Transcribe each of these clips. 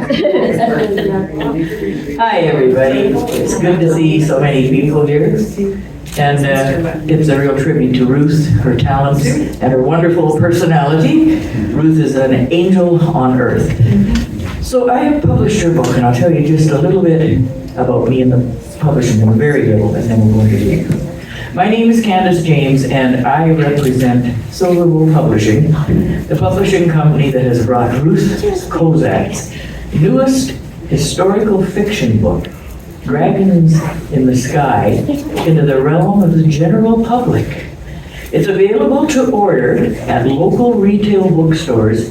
Hi, everybody. It's good to see so many people here. And it's a real tribute to Ruth, her talents, and her wonderful personality. Ruth is an angel on earth. So I have published her book, and I'll tell you just a little bit about me and the publishing, and very little, and then we'll go into it. My name is Candace James, and I represent Silver Bull Publishing, the publishing company that has brought Ruth Kozak's newest historical fiction book, Dragons in the Sky, into the realm of the general public. It's available to order at local retail bookstores,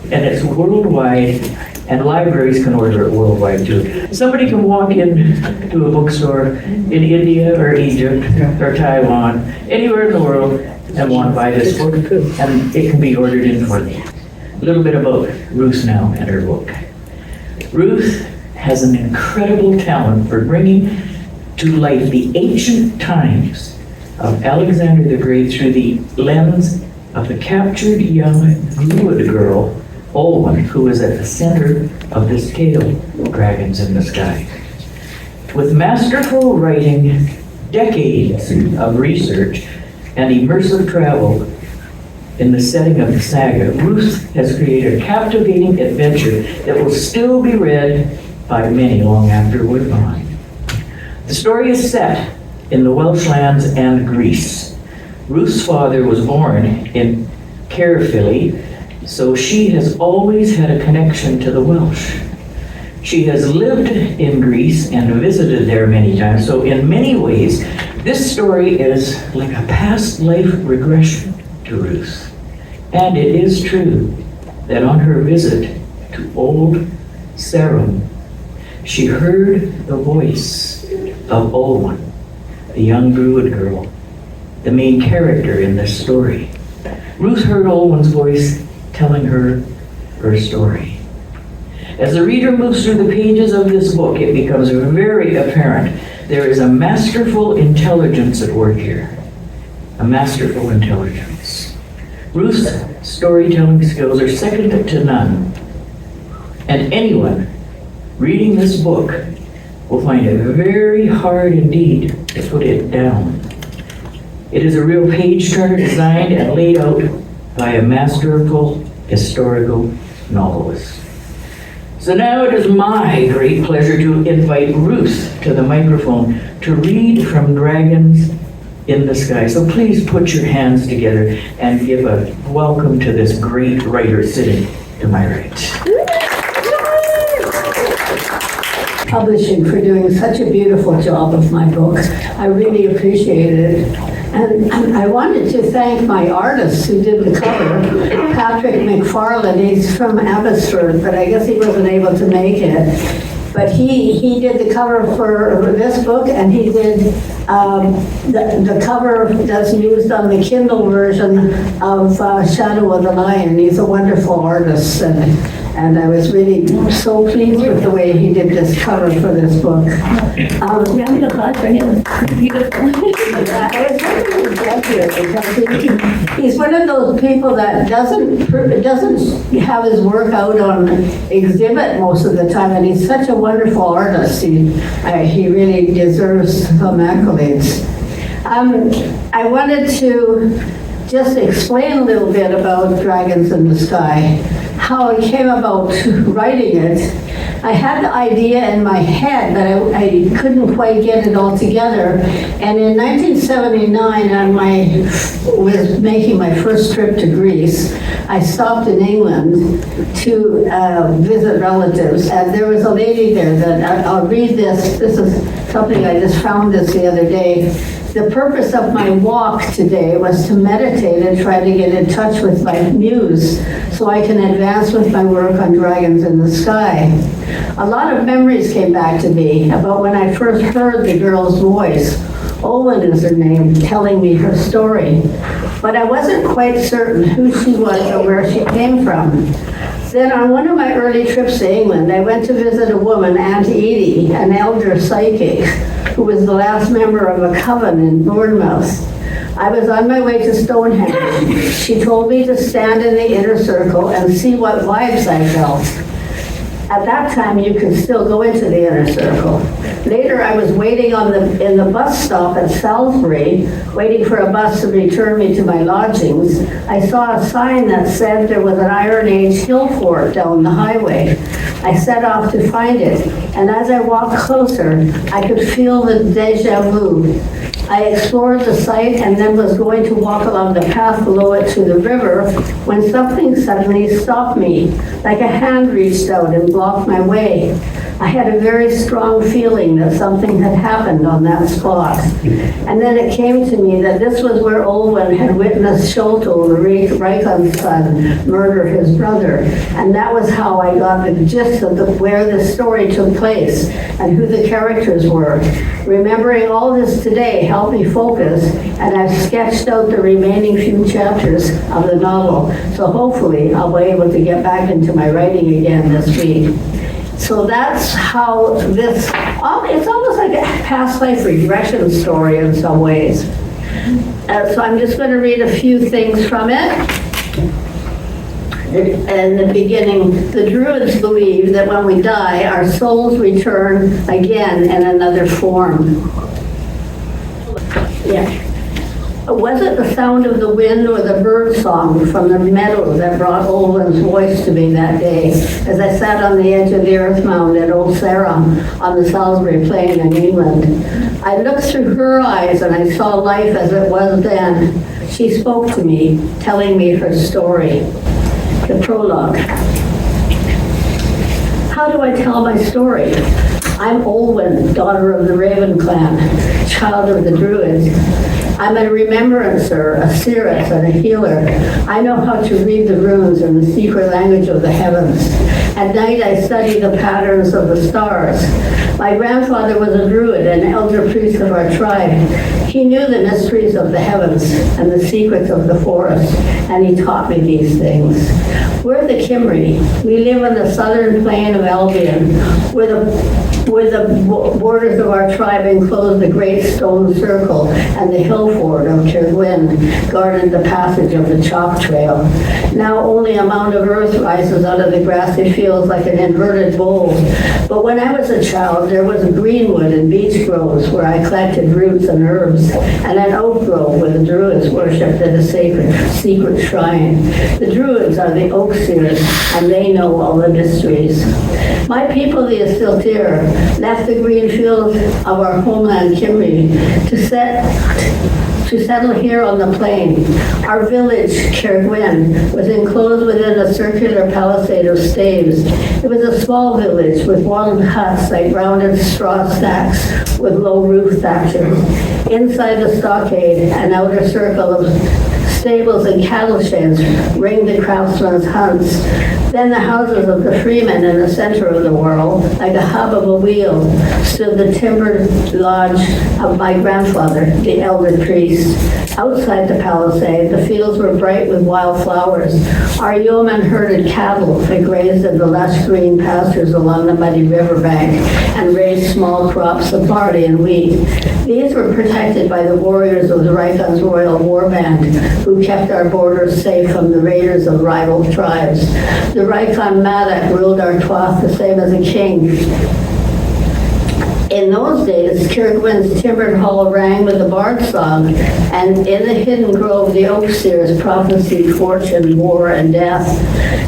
and it's worldwide, and libraries can order it worldwide too. Somebody can walk in to a bookstore in India or Egypt or Taiwan, anywhere in the world, and want to buy this book, and it can be ordered in for them. A little bit about Ruth now and her book. Ruth has an incredible talent for bringing to life the ancient times of Alexander the Great through the lens of the captured young Druid girl, Olwen, who is at the center of this tale, Dragons in the Sky. With masterful writing, decades of research, and immersive travel in the setting of the saga, Ruth has created a captivating adventure that will still be read by many long after we're gone. The story is set in the Welsh lands and Greece. Ruth's father was born in Caerphilly, so she has always had a connection to the Welsh. She has lived in Greece and visited there many times, so in many ways, this story is like a past life regression to Ruth. And it is true that on her visit to Old Sarum, she heard the voice of Olwen, the young Druid girl, the main character in this story. Ruth heard Olwen's voice telling her story. As the reader moves through the pages of this book, it becomes very apparent there is a masterful intelligence at work here. A masterful intelligence. Ruth's storytelling skills are second to none. And anyone reading this book will find it very hard indeed to put it down. It is a real page turner designed and laid out by a masterful historical novelist. So now it is my great pleasure to invite Ruth to the microphone to read from Dragons in the Sky. So please put your hands together and give a welcome to this great writer sitting to my right. Publishing for doing such a beautiful job of my book. I really appreciate it. And I wanted to thank my artist who did the cover, Patrick McFarlane. He's from Abbotsford, but I guess he wasn't able to make it. But he did the cover for this book, and he did the cover that's used on the Kindle version of Shadow of the Lion. He's a wonderful artist, and I was really so pleased with the way he did this cover for this book. Round of applause for him. Beautiful. I was hoping to get here because he's one of those people that doesn't have his work out on exhibit most of the time, and he's such a wonderful artist. He really deserves some accolades. I wanted to just explain a little bit about Dragons in the Sky, how I came about writing it. I had the idea in my head, but I couldn't quite get it all together. And in 1979, I was making my first trip to Greece. I stopped in England to visit relatives, and there was a lady there that, I'll read this. This is something I just found this the other day. The purpose of my walk today was to meditate and try to get in touch with my muse so I can advance with my work on Dragons in the Sky. A lot of memories came back to me about when I first heard the girl's voice. Olwen is her name, telling me her story. But I wasn't quite certain who she was or where she came from. Then on one of my early trips to England, I went to visit a woman, Aunt Edie, an elder psychic, who was the last member of a coven in Bournemouth. I was on my way to Stonehenge. She told me to stand in the inner circle and see what vibes I felt. At that time, you could still go into the inner circle. Later, I was waiting in the bus stop at Salisbury, waiting for a bus to return me to my lodgings. I saw a sign that said there was an Iron Age hill fort down the highway. I set off to find it, and as I walked closer, I could feel the déjà vu. I explored the site and then was going to walk along the path below it to the river when something suddenly stopped me, like a hand reached out and blocked my way. I had a very strong feeling that something had happened on that spot. And then it came to me that this was where Olwen had witnessed Sholto, the Reikon's son, murder his brother. And that was how I got the gist of where the story took place and who the characters were. Remembering all this today helped me focus, and I've sketched out the remaining few chapters of the novel. So hopefully I'll be able to get back into my writing again this week. So that's how this, it's almost like a past life regression story in some ways. So I'm just going to read a few things from it. In the beginning, the Druids believe that when we die, our souls return again in another form. Yeah. Was it the sound of the wind or the bird song from the meadow that brought Olwen's voice to me that day as I sat on the edge of the earth mound at Old Sarum on the Salisbury Plain in England? I looked through her eyes and I saw life as it was then. She spoke to me, telling me her story. The prologue. How do I tell my story? I'm Olwen, daughter of the Raven clan, child of the Druids. I'm a remembrancer, a seeress, and a healer. I know how to read the runes and the secret language of the heavens. At night, I study the patterns of the stars. My grandfather was a druid and elder priest of our tribe. He knew the mysteries of the heavens and the secrets of the forest, and he taught me these things. We're the Cymry. We live on the southern plain of Albion, where the borders of our tribe enclose the great stone circle, and the hill fort of Kirgwyn guarded the passage of the chalk trail. Now only a mound of earth rises out of the grassy fields like an inverted bowl. But when I was a child, there was a greenwood and beech groves where I collected roots and herbs, and an oak grove where the Druids worshipped at a secret shrine. The Druids are the oak seers, and they know all the mysteries. My people, the Astiltir, left the green fields of our homeland Cymru to settle here on the plain. Our village, Kirgwyn, was enclosed within a circular palisade of staves. It was a small village with wattled huts like rounded straw stacks with low roof thatches. Inside the stockade, an outer circle of stables and cattle sheds ringed the craftsmen's hunts. Then the houses of the freemen in the center of the world, like a hub of a wheel, stood the timbered lodge of my grandfather, the elder priest. Outside the palisade, the fields were bright with wild flowers. Our yeomen herded cattle that grazed in the lush green pastures along the muddy riverbank and raised small crops of barley and wheat. These were protected by the warriors of the Reikon's royal war band, who kept our borders safe from the raiders of rival tribes. The Reikon Madak ruled our Tuath the same as a king. In those days, Kirgwyn's timbered hall rang with the bard song, and in the hidden grove, the oak seers prophesied fortune, war, and death.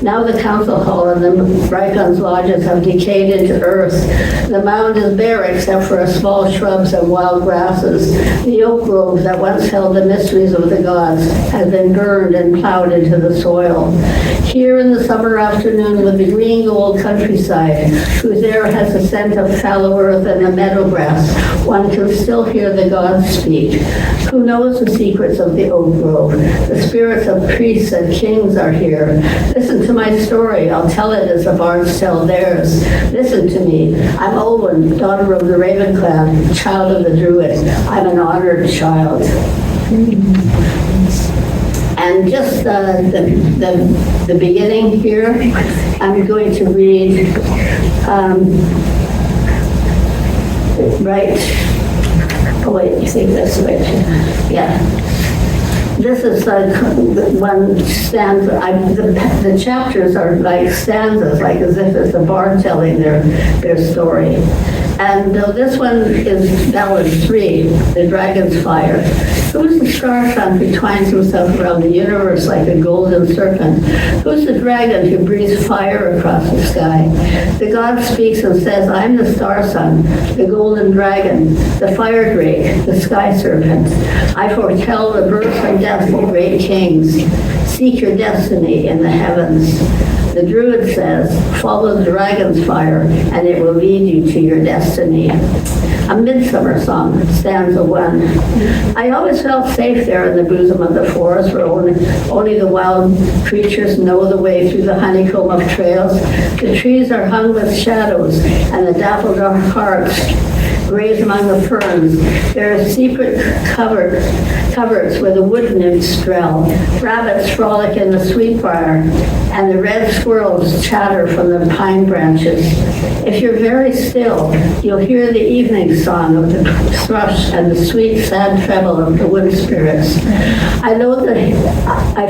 Now the council hall and the Reikon's lodges have decayed into earth. The mound is bare except for small shrubs and wild grasses. The oak grove that once held the mysteries of the gods has been burned and plowed into the soil. Here in the summer afternoon with the green gold countryside, whose air has the scent of fallow earth and the meadow grass, one can still hear the gods speak. Who knows the secrets of the oak grove? The spirits of priests and kings are here. Listen to my story. I'll tell it as the bards tell theirs. Listen to me. I'm Olwen, daughter of the Raven clan, child of the Druid. I'm an honored child. And just the beginning here, I'm going to read right. Oh wait, you think that's right? Yeah. this is like one stanza. The chapters are like stanzas, like as if it's a bard telling their story. And this one is Ballad 3, The Dragon's Fire. Who's the star sun who twines himself around the universe like a golden serpent? Who's the dragon who breathes fire across the sky? The god speaks and says, I'm the star sun, the golden dragon, the fire drake, the sky serpent. I foretell the birth and death of great kings. Seek your destiny in the heavens. The Druid says, follow the dragon's fire, and it will lead you to your destiny. A Midsummer Song, stanza 1. I always felt safe there in the bosom of the forest, where only the wild creatures know the way through the honeycomb of trails. The trees are hung with shadows, and the dappled hearts graze among the ferns. There are secret coverts where the wood nymphs dwell. Rabbits frolic in the sweetbriar, and the red squirrels chatter from the pine branches. If you're very still, you'll hear the evening song of the thrush and the sweet, sad treble of the wood spirits. I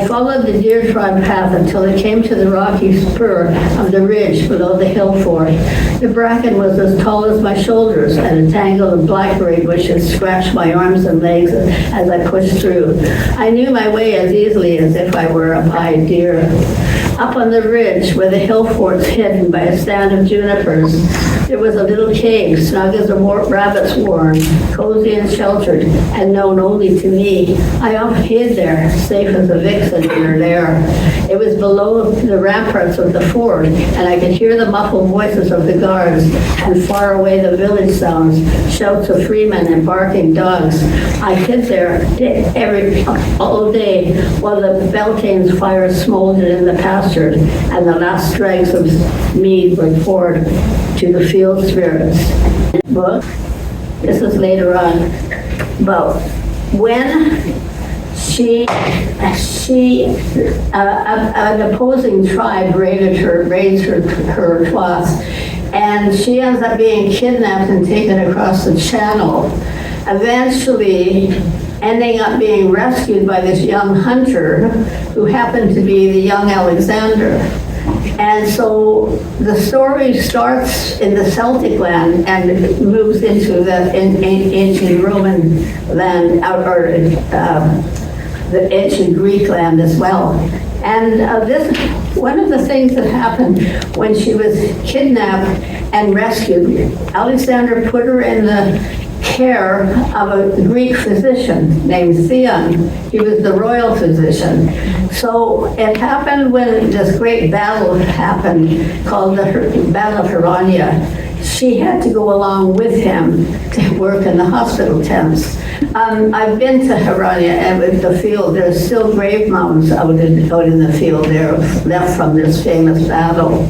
followed the deer-trod path until it came to the rocky spur of the ridge below the hill fort. The bracken was as tall as my shoulders, and a tangle of blackberry bushes scratched my arms and legs as I pushed through. I knew my way as easily as if I were a pied deer. Up on the ridge, where the hill fort's hidden by a stand of junipers, there was a little cave, snug as a rabbit's warren, cozy and sheltered, and known only to me. I often hid there, safe as a vixen in her lair. It was below the ramparts of the fort, and I could hear the muffled voices of the guards, and far away the village sounds, shouts of freemen and barking dogs. I hid there all day while the Beltane's fire smoldered in the pasture, and the last dregs of mead were poured to the field spirits. Book. This is later on. But when an opposing tribe raided her cloth, and she ends up being kidnapped and taken across the channel, eventually ending up being rescued by this young hunter who happened to be the young Alexander. And so the story starts in the Celtic land and it moves into the ancient Roman land, or the ancient Greek land as well. And one of the things that happened when she was kidnapped and rescued, Alexander put her in the care of a Greek physician named Theon. He was the royal physician. So it happened when this great battle happened called the Battle of Heronia. She had to go along with him to work in the hospital tents. I've been to Heronia and with the field. There's still grave mounds out in the field there left from this famous battle.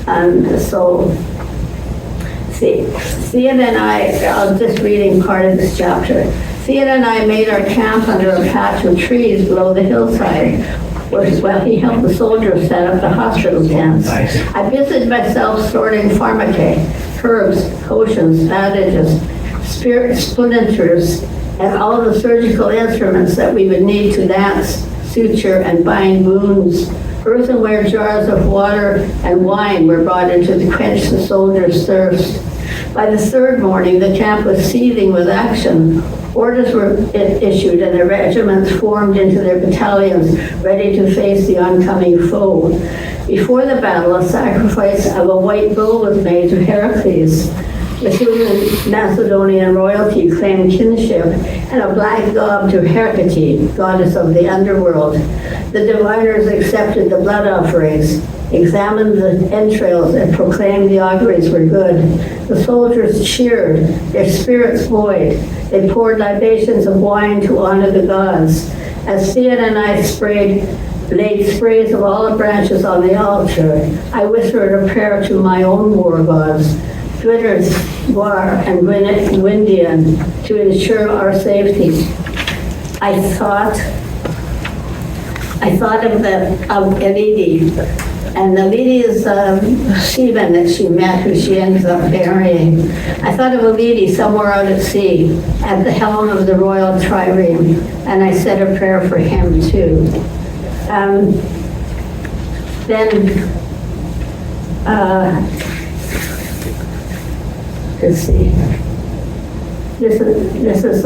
And so Theon and I was just reading part of this chapter. Theon and I made our camp under a patch of trees below the hillside, while he helped the soldiers set up the hospital tents. I busied myself sorting pharmacae, herbs, potions, bandages, spirit splinters, and all the surgical instruments that we would need to dance, suture, and bind wounds. Earthenware jars of water and wine were brought in to quench the soldiers' thirst. By the third morning, the camp was seething with action. Orders were issued and the regiments formed into their battalions, ready to face the oncoming foe. Before the battle, a sacrifice of a white bull was made to Heracles, with whom the Macedonian royalty claimed kinship, and a black dog to Hecate, goddess of the underworld. The diviners accepted the blood offerings, examined the entrails, and proclaimed the auguries were good. The soldiers cheered, their spirits buoyed. They poured libations of wine to honor the gods. As Theon and I laid sprays of olive branches on the altar, I whispered a prayer to my own war gods, Dwitters, War, and Windian, to ensure our safety. I thought of Enidi, And the lady is seaman that she met, who she ends up marrying. I thought of a lady somewhere out at sea, at the helm of the Royal Trireme, and I said a prayer for him too. Let's see. This is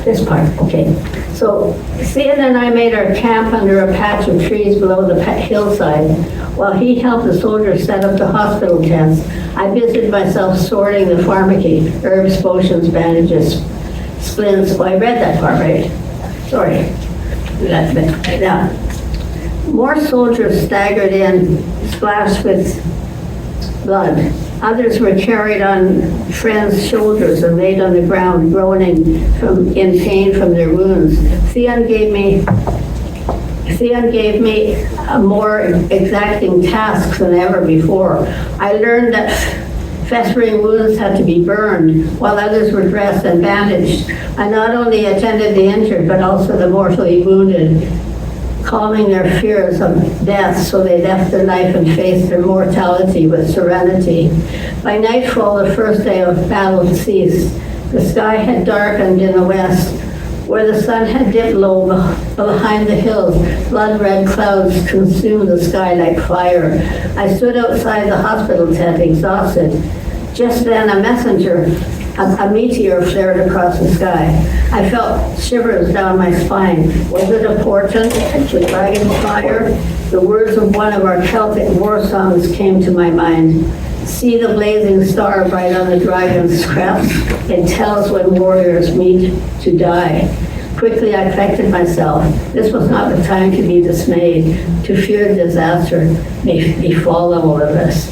this part, okay. So Thean and I made our camp under a patch of trees below the hillside. While he helped the soldiers set up the hospital tents, I busied myself sorting the pharmacy, herbs, potions, bandages, splints. Oh, I read that part, right? Sorry. Yeah. More soldiers staggered in, splashed with blood. Others were carried on friends' shoulders and laid on the ground, groaning in pain from their wounds. Thean gave me a more exacting task than ever before. I learned that festering wounds had to be burned, while others were dressed and bandaged. I not only attended the injured, but also the mortally wounded, calming their fears of death, so they left their life and faced their mortality with serenity. By nightfall, the first day of battle ceased. The sky had darkened in the west. Where the sun had dipped low behind the hills, blood-red clouds consumed the sky like fire. I stood outside the hospital tent, exhausted. Just then, a meteor flared across the sky. I felt shivers down my spine. Was it a portent? The dragon's fire? The words of one of our Celtic war songs came to my mind. See the blazing star bright on the dragon's crest. It tells when warriors meet to die. Quickly I collected myself. This was not the time to be dismayed, to fear disaster may befall all of us.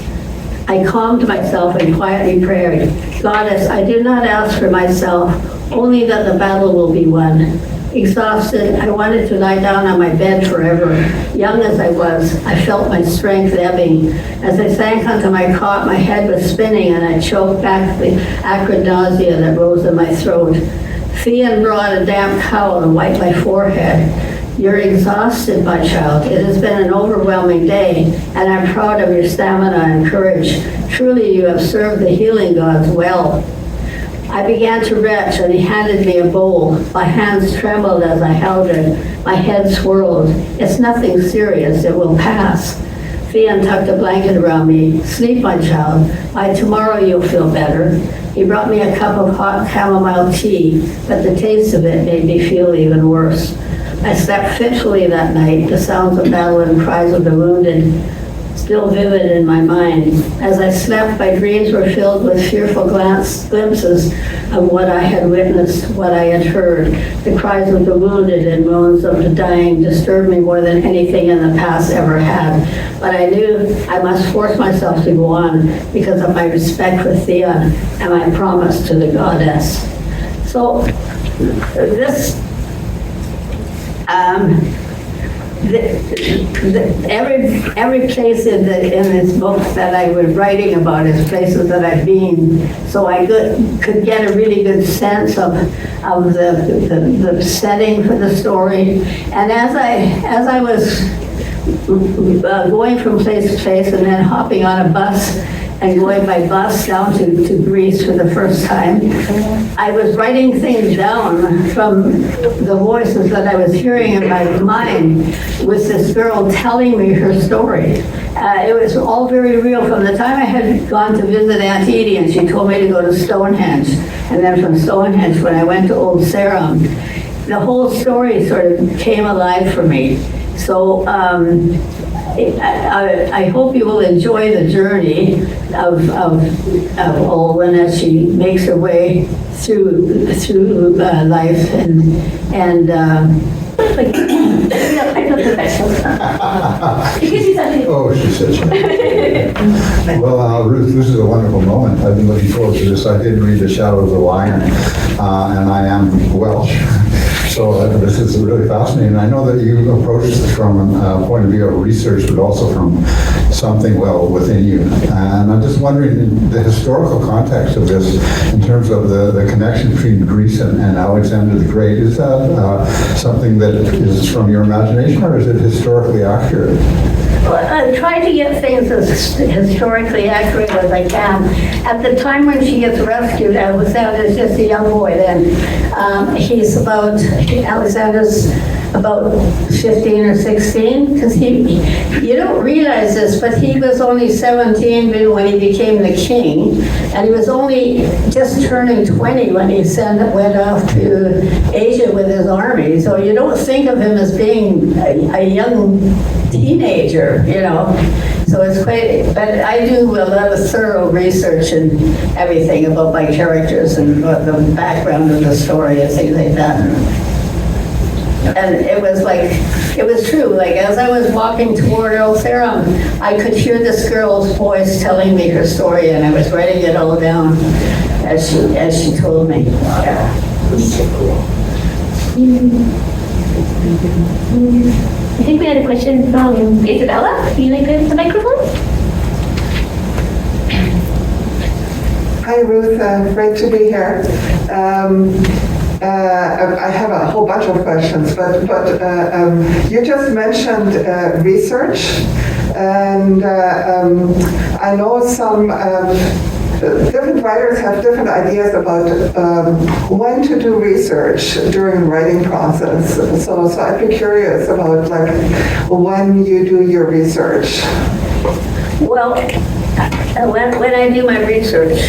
I calmed myself and quietly prayed, Goddess, I do not ask for myself, only that the battle will be won. Exhausted, I wanted to lie down on my bed forever. Young as I was, I felt my strength ebbing. As I sank onto my cot, my head was spinning and I choked back the acrid nausea that rose in my throat. Thean brought a damp towel and wiped my forehead. You're exhausted, my child. It has been an overwhelming day, and I'm proud of your stamina and courage. Truly, you have served the healing gods well. I began to retch, and he handed me a bowl. My hands trembled as I held it. My head swirled. It's nothing serious. It will pass. Thean tucked a blanket around me. Sleep, my child. By tomorrow, you'll feel better. He brought me a cup of hot chamomile tea, but the taste of it made me feel even worse. I slept fitfully that night, the sounds of battle and cries of the wounded still vivid in my mind. As I slept, my dreams were filled with fearful glimpses of what I had witnessed, what I had heard. The cries of the wounded and moans of the dying disturbed me more than anything in the past ever had. But I knew I must force myself to go on because of my respect for Thean and my promise to the goddess. So this every place in this book that I was writing about is places that I've been, so I could get a really good sense of the setting for the story. And as I was going from place to place and then hopping on a bus and going by bus down to Greece for the first time, I was writing things down from the voices that I was hearing in my mind with this girl telling me her story. It was all very real. From the time I had gone to visit Aunt Edie and she told me to go to Stonehenge, and then from Stonehenge when I went to Old Sarum, the whole story sort of came alive for me. So I hope you will enjoy the journey of Olwen as she makes her way through life and Oh, she said so. Well, Ruth, this is a wonderful moment. I've been looking forward to this. I did read The Shadow of the Lion, and I am Welsh. So this is really fascinating. I know that you approach this from a point of view of research, but also from something well within you. And I'm just wondering the historical context of this in terms of the connection between Greece and Alexander the Great. Is that something that is from your imagination, or is it historically accurate? Well, I try to get things as historically accurate as I can. At the time when she gets rescued, Alexander's just a young boy then. Alexander's about 15 or 16, because you don't realize this, but he was only 17 when he became the king, and he was only just turning 20 when he went off to Asia with his army. So you don't think of him as being a young teenager, you know. So it's quite, but I do a lot of thorough research and everything about my characters and the background of the story and things like that. And it was true, like as I was walking toward Eltherum, I could hear this girl's voice telling me her story, and I was writing it all down as she told me. Yeah. I think we had a question from Isabella. Can you like the microphone? Hi, Ruth. Great to be here. I have a whole bunch of questions, but you just mentioned research, and I know some different writers have different ideas about when to do research during the writing process. So I'd be curious about like when you do your research. Well, when I do my research,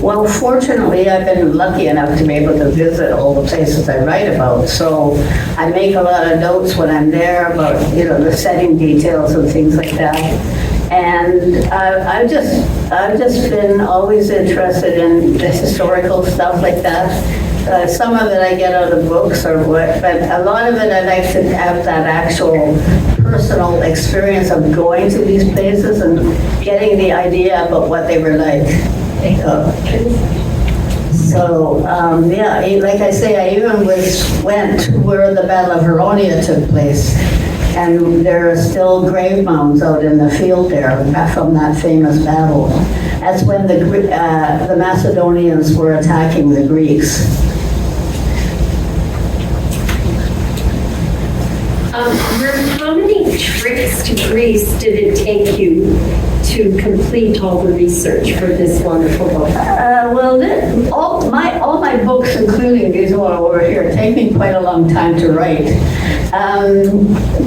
well, fortunately, I've been lucky enough to be able to visit all the places I write about. So I make a lot of notes when I'm there about, you know, the setting details and things like that. And I've just been always interested in the historical stuff like that. Some of it I get out of books or what, but a lot of it I like to have that actual personal experience of going to these places and getting the idea about what they were like. Yeah, like I say, I even went to where the Battle of Veronia took place, and there are still grave mounds out in the field there from that famous battle. That's when the Macedonians were attacking the Greeks. Ruth, how many trips to Greece did it take you to complete all the research for this wonderful book? All my books, including these one over here, take me quite a long time to write.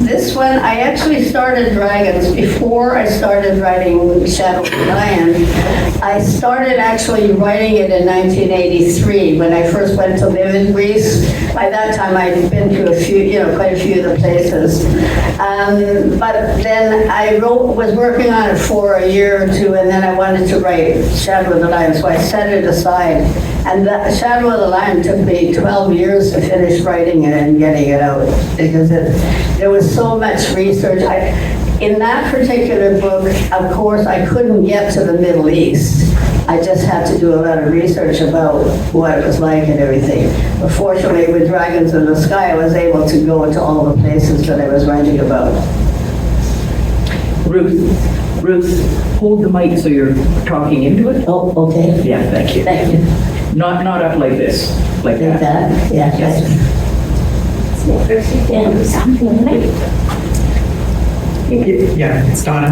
This one, I actually started Dragons before I started writing Shadow of the Lion. I started actually writing it in 1983 when I first went to live in Greece. By that time, I'd been to quite a few of the places. But then I was working on it for a year or two, and then I wanted to write Shadow of the Lion, so I set it aside. And the Shadow of the Lion took me 12 years to finish writing it and getting it out, because there was so much research. In that particular book, of course, I couldn't get to the Middle East. I just had to do a lot of research about what it was like and everything. But fortunately, with Dragons in the Sky, I was able to go to all the places that I was writing about. Ruth, hold the mic so you're talking into it. Oh, okay. Yeah, thank you. Thank you. Not up like this, like Like that. that? Yeah. Yeah, it's Donna.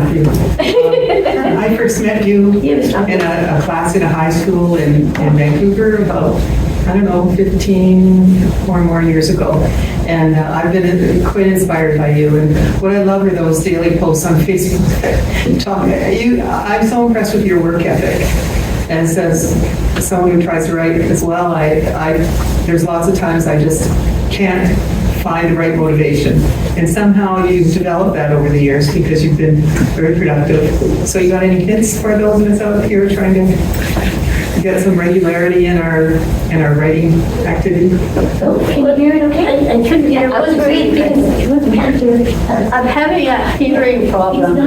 I first met you in a class in a high school in Vancouver about, 15 or more years ago. And I've been quite inspired by you. And what I love are those daily posts on Facebook. I'm so impressed with your work ethic. And as someone who tries to write as well, there's lots of times I just can't find the right motivation. And somehow you've developed that over the years because you've been very productive. So you got any hints for those of us out here trying to get some regularity in our writing activity? Can you hear it okay? I couldn't hear. I was worried because it wasn't can't do it. I'm having a hearing problem.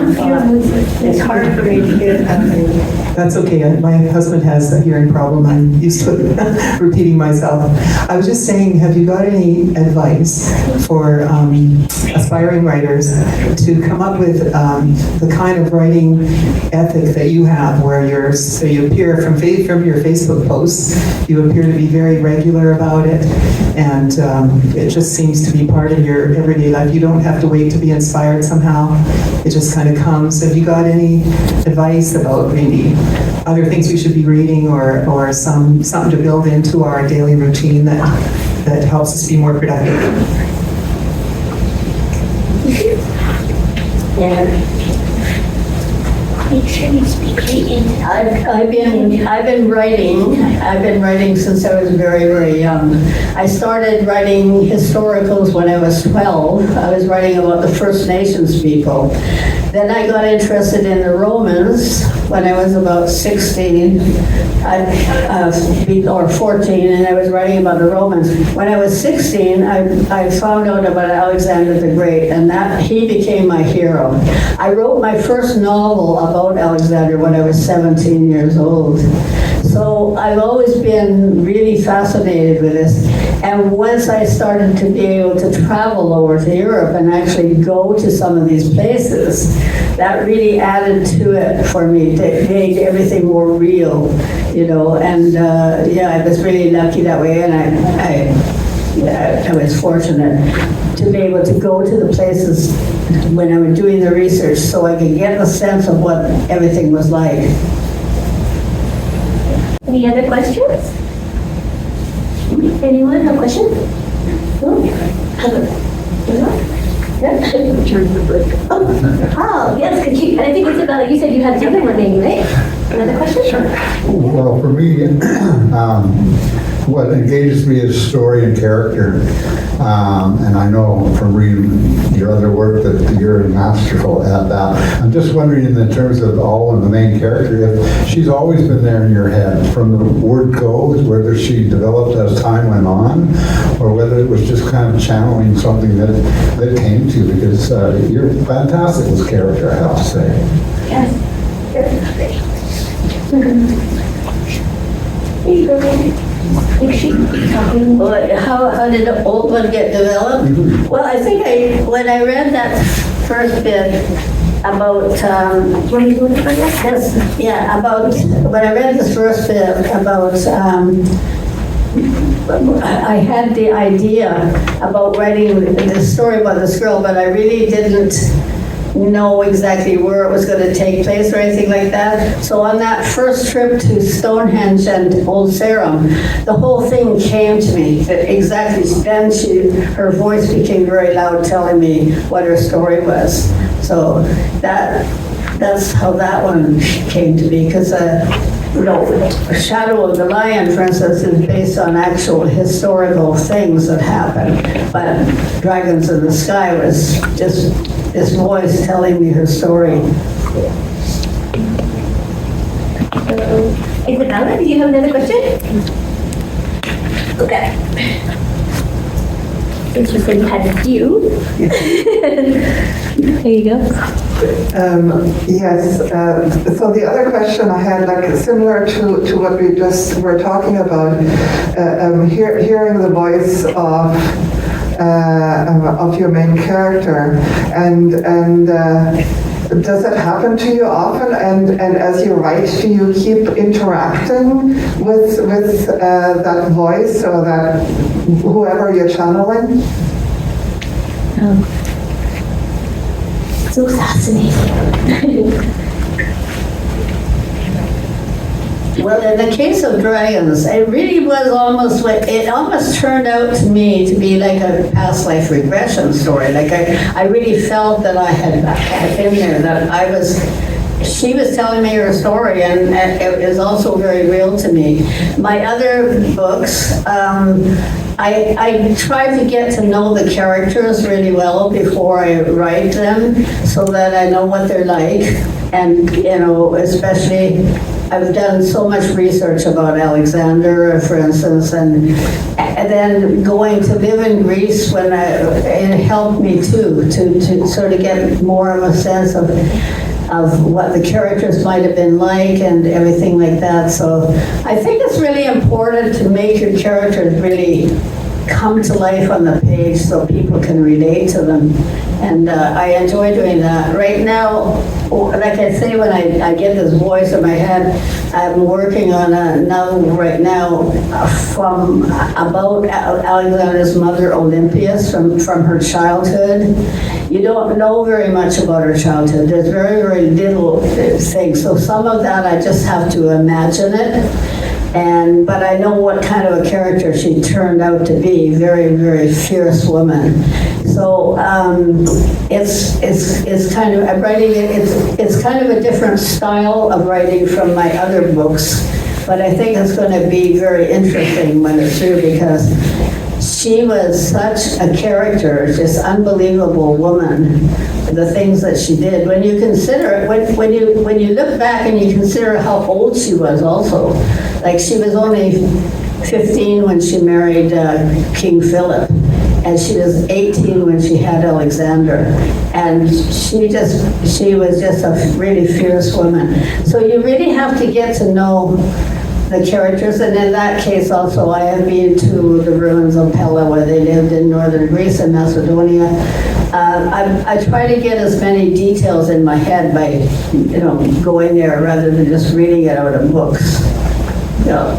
It's hard for me to hear something. That's okay. My husband has a hearing problem. I'm used to repeating myself. I was just saying, have you got any advice for aspiring writers to come up with the kind of writing ethic that you have, where you appear from your Facebook posts, you appear to be very regular about it, and it just seems to be part of your everyday life. You don't have to wait to be inspired somehow. It just kind of comes. Have you got any advice about maybe other things we should be reading, or something to build into our daily routine that helps us be more productive? Yeah. Make sure you speak right into I've been writing since I was very, very young. I started writing historicals when I was 12. I was writing about the First Nations people. Then I got interested in the Romans when I was about 16 or 14, and I was writing about the Romans. When I was 16, I found out about Alexander the Great, and that he became my hero. I wrote my first novel about Alexander when I was 17 years old. So I've always been really fascinated with this. And once I started to be able to travel over to Europe and actually go to some of these places, that really added to it for me, to make everything more real, and I was really lucky that way, and I was fortunate to be able to go to the places when I was doing the research so I could get a sense of what everything was like. Any other questions? Anyone have questions? No? Oh, yes, could you, and I think Isabella, you said you had another one maybe, right? Another question? Sure. Well, for me, what engages me is story and character. And I know from reading your other work that you're masterful at that. I'm just wondering, in the terms of Olwen, the main character, if she's always been there in your head from the word go, whether she developed as time went on, or whether it was just kind of channeling something that came to you, because you're fantastic as character, I have to say. Yes. How did the old one get developed? Well, I think when I read that first bit about, What are you doing for this? when I read this first bit about, I had the idea about writing this story about this girl, but I really didn't know exactly where it was going to take place or anything like that. So on that first trip to Stonehenge and Old Sarum, the whole thing came to me. Exactly. Then her voice became very loud, telling me what her story was. So that's how that one came to be, because Shadow of the Lion, for instance, is based on actual historical things that happened. But Dragons in the Sky was just this voice telling me her story. Isabella, do you have another question? Okay. Since you said you had a few. There you go. Yes. So the other question I had, like similar to what we just were talking about, hearing the voice of your main character, and does it happen to you often? And as you write, do you keep interacting with that voice or that whoever you're channeling? So fascinating. Well, in the case of Dragons, it really was it almost turned out to me to be like a past life regression story. Like I really felt that I had been there, that she was telling me her story, and it was also very real to me. My other books, I try to get to know the characters really well before I write them, so that I know what they're like, and especially I've done so much research about Alexander, for instance, and then going to live in Greece it helped me too, to sort of get more of a sense of what the characters might have been like and everything like that. So I think it's really important to make your characters really come to life on the page so people can relate to them. And I enjoy doing that. Right now, like I say, when I get this voice in my head, I'm working on a novel right now about Alexander's mother, Olympias, from her childhood. You don't know very much about her childhood. There's very, very little things. So some of that I just have to imagine it. But I know what kind of a character she turned out to be, very, very fierce woman. So it's kind of, I'm writing it, it's kind of a different style of writing from my other books, but I think it's going to be very interesting when it's through, because she was such a character, just unbelievable woman, the things that she did. When you consider, when you look back and you consider how old she was also, like she was only 15 when she married King Philip, and she was 18 when she had Alexander, and she was just a really fierce woman. So you really have to get to know the characters, and in that case also I have been to the ruins of Pella, where they lived in northern Greece and Macedonia. I try to get as many details in my head by going there rather than just reading it out of books. Yeah.